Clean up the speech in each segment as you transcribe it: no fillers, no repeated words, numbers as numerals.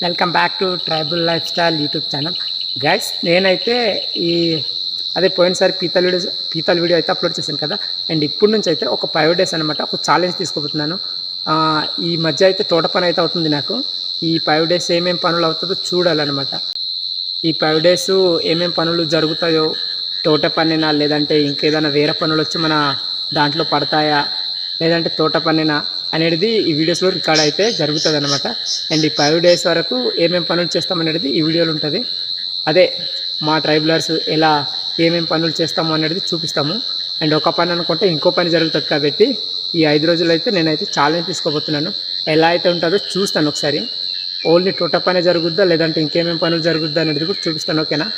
Welcome back to tribal life style YouTube channel. Guys, నేనైతే ఈ అదే పోయినసారి పీతల వీడియో అయితే అప్లోడ్ చేశాను కదా. అండ్ ఇప్పటి నుంచి అయితే ఒక 5 days అనమాట ఒక ఛాలెంజ్ తీసుకోబోతున్నాను. ఈ మధ్య అయితే తోట పని అయితే అవుతుంది నాకు. ఈ 5 days ఏమేమి పనులు అవుతుందో చూడాలన్నమాట. ఈ 5 days ఏమేమి పనులు జరుగుతాయో, తోట పనినా లేదంటే ఇంకేదైనా వేరే పనులు వచ్చి మన దాంట్లో పడతాయా, లేదంటే తోట పనినా అనేది ఈ వీడియోస్లో రికార్డ్ అయితే జరుగుతుంది అనమాట. అండ్ ఈ 5 days వరకు ఏమేమి పనులు చేస్తామనేది ఈ వీడియోలో ఉంటుంది. అదే మా ట్రైబలర్స్ ఎలా ఏమేమి పనులు చేస్తాము అనేది చూపిస్తాము. అండ్ ఒక పని అనుకుంటే ఇంకో పని జరుగుతుంది కాబట్టి ఈ 5 రోజులు అయితే నేనైతే ఛాలెంజ్ తీసుకోబోతున్నాను. ఎలా అయితే ఉంటుందో చూస్తాను ఒకసారి. ఓన్లీ తోట పని జరుగుద్దా లేదంటే ఇంకేమేమి పనులు జరుగుద్దా అనేది కూడా చూపిస్తాను, ఓకేనా?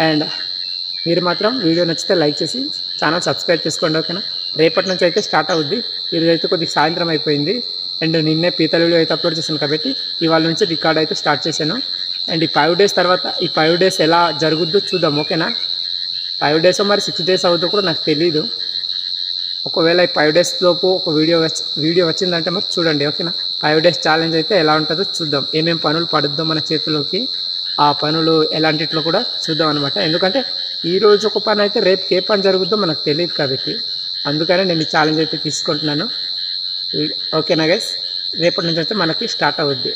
అండ్ మీరు మాత్రం వీడియో నచ్చితే లైక్ చేసి ఛానల్ సబ్స్క్రైబ్ చేసుకోండి, ఓకేనా? రేపటి నుంచి అయితే స్టార్ట్ అవుద్ది. ఈరోజు అయితే కొద్దిగా సాయంత్రం అయిపోయింది. అండ్ నిన్నే పీతల వీడియో అయితే అప్లోడ్ చేశాను కాబట్టి ఇవాళ నుంచి రికార్డ్ అయితే స్టార్ట్ చేశాను. అండ్ ఈ 5 days తర్వాత ఈ 5 days ఎలా జరుగుద్దో చూద్దాం, ఓకేనా? 5 days మరి 6 days అవుతుందో కూడా నాకు తెలీదు. ఒకవేళ ఈ 5 days లోపు ఒక వీడియో వచ్చిందంటే మరి చూడండి, ఓకేనా? 5 days ఛాలెంజ్ అయితే ఎలా ఉంటుందో చూద్దాం. ఏమేమి పనులు పడుద్దాం మన చేతిలోకి, ఆ పనులు ఎలాంటిట్లో కూడా చూద్దాం అనమాట. ఎందుకంటే ఈరోజు ఒక పని అయితే రేపుకి ఏ పని జరుగుద్దో మనకు తెలియదు కాబట్టి అందుకనే నేను ఈ ఛాలెంజ్ అయితే తీసుకుంటున్నాను, ఓకేనా గైస్? రేపటి నుంచి అయితే మనకి స్టార్ట్ అవుద్ది.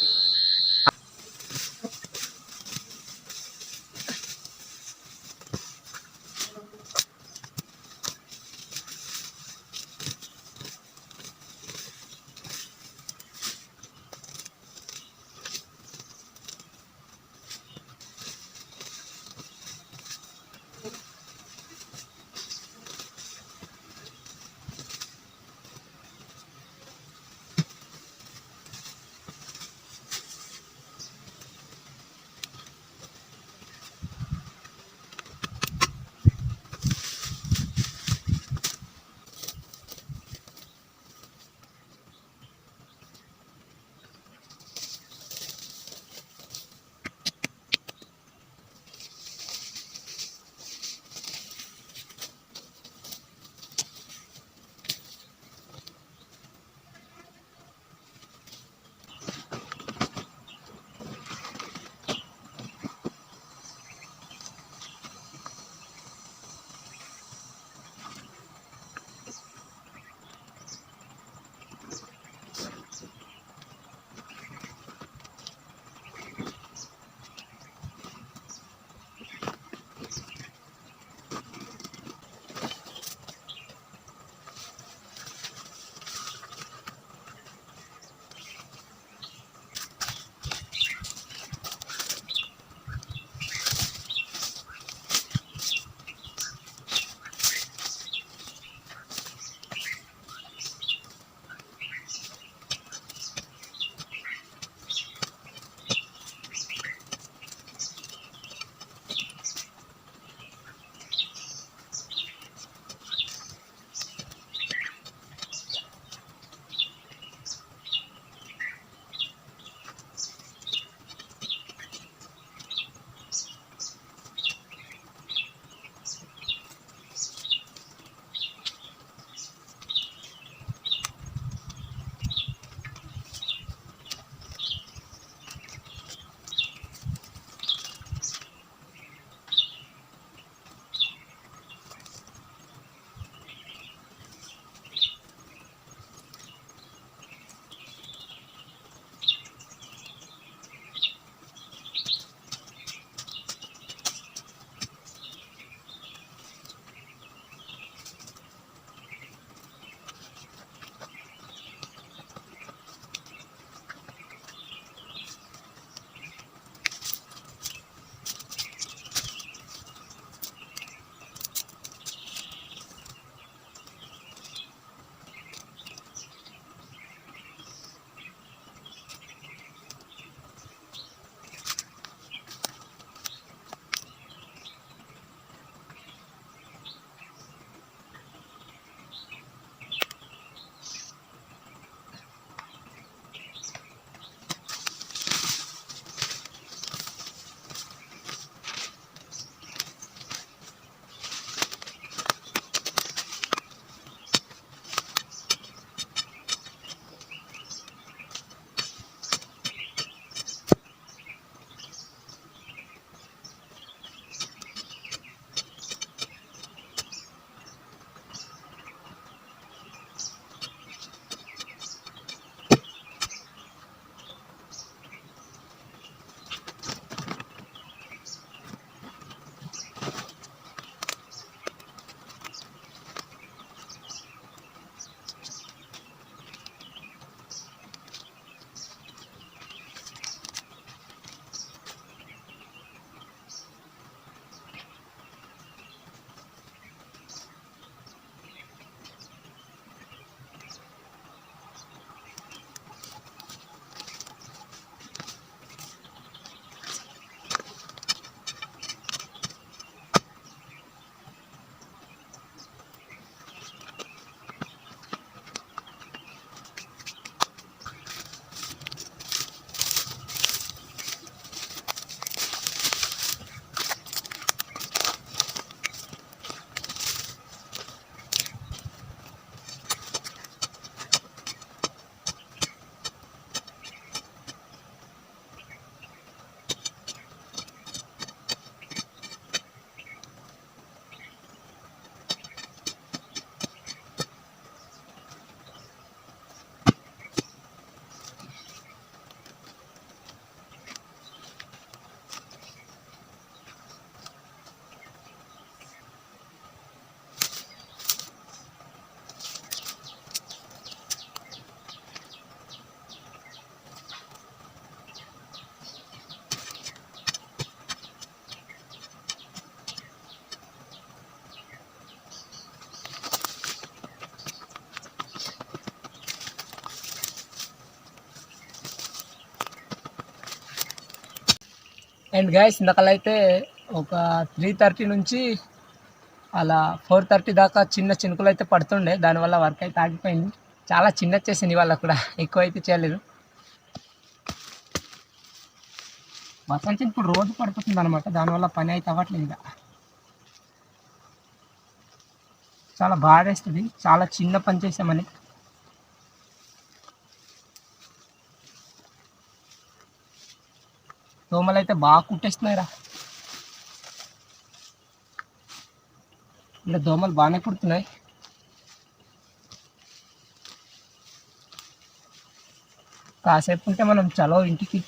అండ్ గైస్ ఇందాకలా అయితే ఒక 3:30 నుంచి అలా 4:30 దాకా చిన్న చినుకులు అయితే పడుతుండే, దానివల్ల వర్క్ అయితే ఆగిపోయింది. చాలా చిన్న వచ్చేసింది వాళ్ళకు కూడా, ఎక్కువ అయితే చేయలేదు. వర్షం చినుకులు రోజు పడిపోతుంది అనమాట, దానివల్ల పని అయితే అవ్వట్లేదు. ఇంకా చాలా బాధేస్తుంది, చాలా చిన్న పని చేసామని. దోమలు అయితే బాగా కుట్టేస్తున్నాయిరా, ఇలా దోమలు బాగానే కుడుతున్నాయి. కాసేపు ఉంటే మనం చలో ఇంటికి.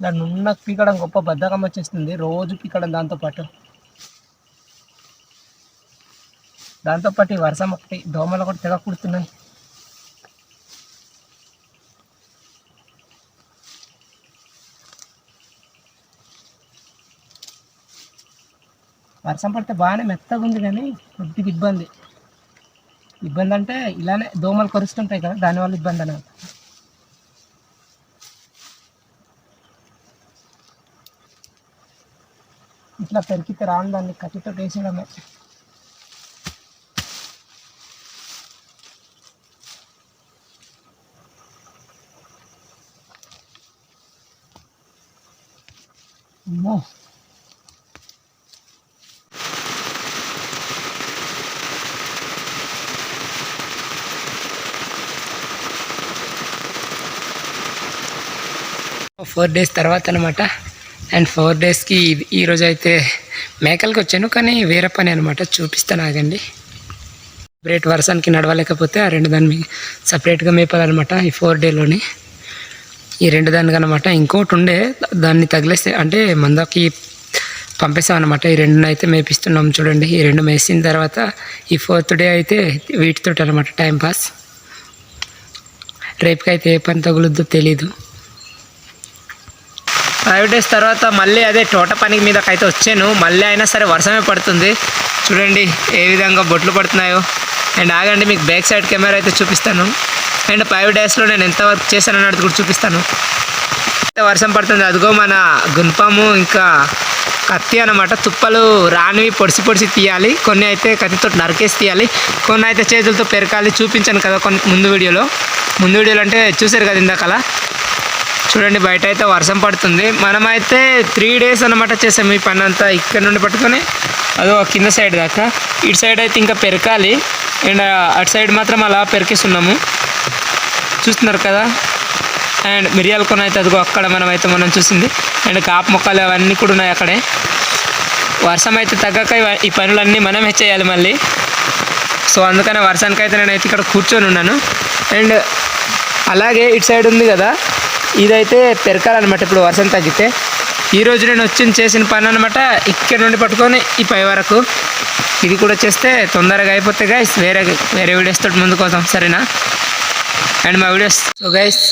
దాన్ని ఉన్న పీకడం గొప్ప బద్ధకం వచ్చేస్తుంది, రోజు పీకడం. దాంతోపాటు ఈ వర్షం ఒకటి, దోమలు ఒకటి తెగ కుడుతున్నాయి. వర్షం పడితే బాగానే మెత్తగా ఉంది, కానీ కొద్దిగా ఇబ్బంది అంటే ఇలానే దోమలు కరుస్తుంటాయి కదా, దానివల్ల ఇబ్బంది అనేది. ఇట్లా పెరికితే రాను దాన్ని కత్తితో వేసేయడమే. అమ్మో, ఫోర్ డేస్ తర్వాత అనమాట. అండ్ 4 డేస్కి ఈరోజు అయితే మేకలకు వచ్చాను, కానీ వేరే పని అనమాట, చూపిస్తాను ఆగండి. సపరేట్ వర్షానికి నడవలేకపోతే ఆ 2 దాన్ని సపరేట్గా మేపాలన్నమాట ఈ 4 డేలోని. ఈ 2 దానికి అనమాట. ఇంకోటి ఉండే దాన్ని తగిలేస్తే అంటే మందకి పంపేసాం అనమాట. ఈ 2 అయితే మేపిస్తున్నాం చూడండి. ఈ 2 మేసిన తర్వాత ఈ 4th డే అయితే వీటితో అనమాట టైంపాస్. రేపుకైతే ఏ పని తగులుద్దో తెలీదు. 5 డేస్ తర్వాత మళ్ళీ అదే తోట పని మీదకైతే వచ్చాను. మళ్ళీ అయినా సరే వర్షమే పడుతుంది. చూడండి ఏ విధంగా బొట్లు పడుతున్నాయో. అండ్ ఆగండి, మీకు బ్యాక్ సైడ్ కెమెరా అయితే చూపిస్తాను. అండ్ 5 డేస్లో నేను ఎంత వర్క్ చేశాను అన్నది కూడా చూపిస్తాను. వర్షం పడుతుంది, అదిగో మన గుణపము ఇంకా కత్తి అనమాట. తుప్పలు రానివి పొడిసి తీయాలి, కొన్ని అయితే కత్తితో నరికేసి తీయాలి, కొన్ని అయితే చేతులతో పెరకాలి. చూపించాను కదా కొన్ని ముందు వీడియోలో అంటే చూసారు కదా ఇందాకలా. చూడండి బయట అయితే వర్షం పడుతుంది. మనమైతే 3 డేస్ అనమాట చేసాము ఈ పని అంతా. ఇక్కడ నుండి పట్టుకొని అదో కింద సైడ్ దాకా. ఇటు సైడ్ అయితే ఇంకా పెరకాలి, అండ్ అటు సైడ్ మాత్రం అలా పెరికిస్తున్నాము, చూస్తున్నారు కదా. అండ్ మిరియాల కొన అయితే అదిగో అక్కడ మనం చూసింది. అండ్ కాపు మొక్కలు అవన్నీ కూడా ఉన్నాయి అక్కడే. వర్షం అయితే తగ్గక ఈ పనులన్నీ మనమే చేయాలి మళ్ళీ. సో అందుకనే వర్షానికైతే నేనైతే ఇక్కడ కూర్చొని ఉన్నాను. అండ్ అలాగే ఇటు సైడ్ ఉంది కదా, ఇదైతే పెరకాలన్నమాట. ఇప్పుడు వర్షం తగ్గితే ఈరోజు నేను చేసిన పని అనమాట. ఇక్కడ నుండి పట్టుకొని ఈ పై వరకు ఇది కూడా చేస్తే తొందరగా అయిపోతే గైస్. వేరే వీడియోస్ తోటి ముందుకు వస్తాం, సరేనా. అండ్ మా వీడియోస్ సో గైస్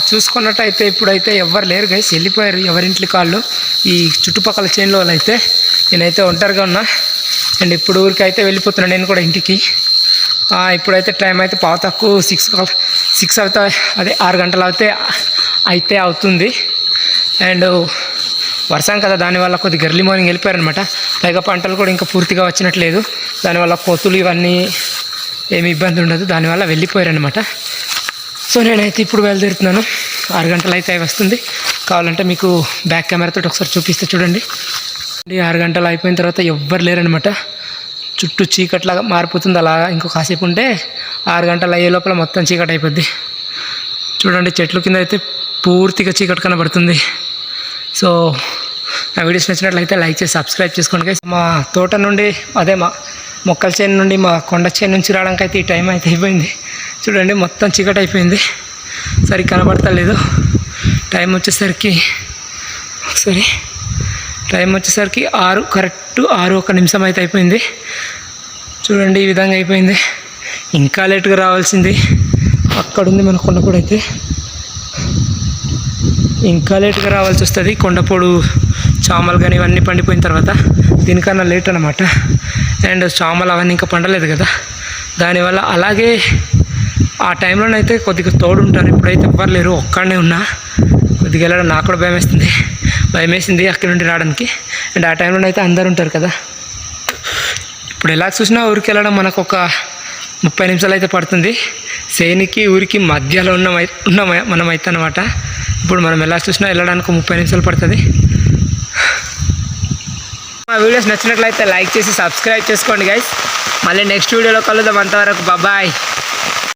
చూసుకున్నట్టయితే ఇప్పుడైతే ఎవరు లేరు గైస్, వెళ్ళిపోయారు ఎవరింట్లో కాళ్ళు. ఈ చుట్టుపక్కల చేనులో అయితే నేనైతే ఒంటరిగా ఉన్నా. అండ్ ఇప్పుడు ఊరికైతే వెళ్ళిపోతున్నాను నేను కూడా ఇంటికి. ఇప్పుడైతే టైం అయితే పావు తక్కువ 6 అవుతా, అదే 6 గంటలు అయితే అవుతుంది. అండ్ వర్షం కదా, దానివల్ల కొద్దిగా ఎర్లీ మార్నింగ్ వెళ్ళిపోయారనమాట. పైగా పంటలు కూడా ఇంకా పూర్తిగా వచ్చినట్లేదు, దానివల్ల కోతులు ఇవన్నీ ఏమి ఇబ్బంది ఉండదు, దానివల్ల వెళ్ళిపోయారనమాట. సో నేనైతే ఇప్పుడు బయలుదేరుతున్నాను. 6 గంటలు అయితే వస్తుంది. కావాలంటే మీకు బ్యాక్ కెమెరాతో ఒకసారి చూపిస్తే చూడండి. 6 గంటలు అయిపోయిన తర్వాత ఎవ్వరు లేరనమాట. చుట్టూ చీకట్లాగా మారిపోతుంది. అలా ఇంకో కాసేపు ఉంటే 6 గంటలు అయ్యే లోపల మొత్తం చీకటి అయిపోద్ది. చూడండి చెట్ల కింద అయితే పూర్తిగా చీకటి కనబడుతుంది. సో నా వీడియోస్ నచ్చినట్లయితే లైక్ చేసి సబ్స్క్రైబ్ చేసుకోండి గైస్. మా తోట నుండి అదే మా మొక్కల చేను నుండి మా కొండ చేను నుంచి రావడానికి అయితే ఈ టైం అయితే అయిపోయింది. చూడండి మొత్తం చీకటి అయిపోయింది, సరిగ్గా కనబడతలేదు. టైం వచ్చేసరికి 6 కరెక్ట్ 6:01 అయితే అయిపోయింది. చూడండి ఈ విధంగా అయిపోయింది. ఇంకా లేట్గా రావాల్సింది అక్కడుంది మన కొండపొడు. అయితే ఇంకా లేట్గా రావాల్సి వస్తుంది. కొండపొడు చామలు కానీ ఇవన్నీ పండిపోయిన తర్వాత దీనికన్నా లేట్ అనమాట. అండ్ చామలు అవన్నీ ఇంకా పండలేదు కదా, దానివల్ల అలాగే ఆ టైంలోనైతే కొద్దిగా తోడు ఉంటారు. ఇప్పుడైతే ఎవ్వరు లేరు, ఒక్కడనే ఉన్నా. కొద్దిగా వెళ్ళడం నాకు కూడా భయం వేసింది అక్కడి నుండి రావడానికి. అండ్ ఆ టైంలోనైతే అందరు ఉంటారు కదా. ఇప్పుడు ఎలా చూసినా ఊరికి వెళ్ళడం మనకు ఒక 30 నిమిషాలు అయితే పడుతుంది. సేనికి ఊరికి మధ్యలో ఉన్న మనమైతే అనమాట. ఇప్పుడు మనం ఎలా చూసినా వెళ్ళడానికి 30 నిమిషాలు పడుతుంది. మా వీడియోస్ నచ్చినట్లయితే లైక్ చేసి సబ్స్క్రైబ్ చేసుకోండి గైస్. మళ్ళీ నెక్స్ట్ వీడియోలో కలుద్దాం. అంతవరకు బాయ్.